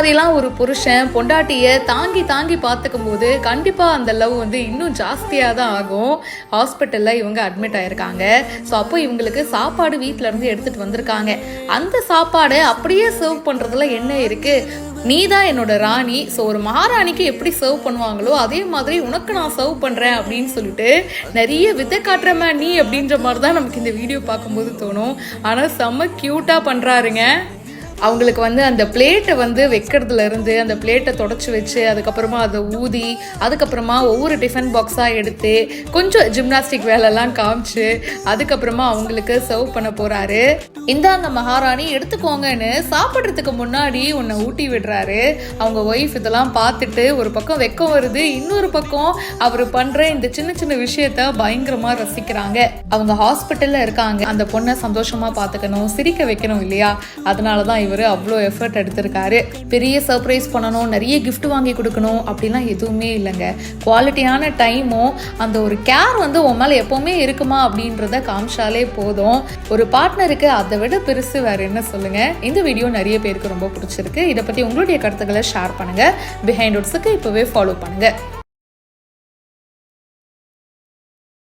மாதிரிலாம் ஒரு புருஷன் பொண்டாட்டியை தாங்கி தாங்கி பார்த்துக்கும் போது கண்டிப்பாக அந்த லவ் வந்து இன்னும் ஜாஸ்தியாக தான் ஆகும். ஹாஸ்பிட்டலில் இவங்க அட்மிட் ஆயிருக்காங்க. ஸோ அப்போ இவங்களுக்கு சாப்பாடு வீட்டில் இருந்து எடுத்துகிட்டு வந்திருக்காங்க. அந்த சாப்பாடை அப்படியே சர்வ் பண்ணுறதுல என்ன இருக்குது? நீ தான் என்னோட ராணி, ஸோ ஒரு மகாராணிக்கு எப்படி சர்வ் பண்ணுவாங்களோ அதே மாதிரி உனக்கு நான் சர்வ் பண்ணுறேன் அப்படின்னு சொல்லிட்டு நிறைய வித்தை காட்டுறமா நீ அப்படின்ற மாதிரி தான் நமக்கு இந்த வீடியோ பார்க்கும்போது தோணும். ஆனால் செம்ம க்யூட்டாக பண்ணுறாருங்க. அவங்களுக்கு வந்து அந்த பிளேட்டை வந்து வைக்கிறதுலேருந்து அந்த பிளேட்டை தொடச்சி வச்சு அதுக்கப்புறமா அதை ஊதி அதுக்கப்புறமா ஒவ்வொரு டிஃபன் பாக்ஸாக எடுத்து கொஞ்சம் ஜிம்னாஸ்டிக் வேலைலாம் காமிச்சு அதுக்கப்புறமா அவங்களுக்கு சர்வ் பண்ண போகிறாரு. அந்த மகாராணி எடுத்துக்கோங்கன்னு சாப்பிட்றதுக்கு முன்னாடி உன்னை ஊட்டி விடுறாரு. அவங்க ஒய்ஃப் இதெல்லாம் பார்த்துட்டு ஒரு பக்கம் வெக்கம் வருது, இன்னொரு பக்கம் அவர் பண்ணுற இந்த சின்ன சின்ன விஷயத்த பயங்கரமாக ரசிக்கிறாங்க. அவங்க ஹாஸ்பிட்டலில் இருக்காங்க, அந்த பொண்ணை சந்தோஷமாக பார்த்துக்கணும், சிரிக்க வைக்கணும் இல்லையா? அதனால தான் இவர் அவ்வளோ எஃபர்ட் எடுத்திருக்காரு. பெரிய சர்ப்ரைஸ் பண்ணணும், நிறைய கிஃப்ட் வாங்கி கொடுக்கணும் அப்படிலாம் எதுவுமே இல்லைங்க. குவாலிட்டியான டைமும் அந்த ஒரு கேர் வந்து உன் மேலே எப்போவுமே இருக்குமா அப்படின்றத காமிச்சாலே போதும். ஒரு பார்ட்னருக்கு அதை விட பெருசு வேற என்ன சொல்லுங்க. இந்த வீடியோ நிறைய பேருக்கு ரொம்ப பிடிச்சிருக்கு. இதை பற்றி உங்களுடைய கருத்துக்களை ஷேர் பண்ணுங்க. பிஹைண்ட் வுட்ஸுக்கு இப்போவே ஃபாலோ பண்ணுங்க.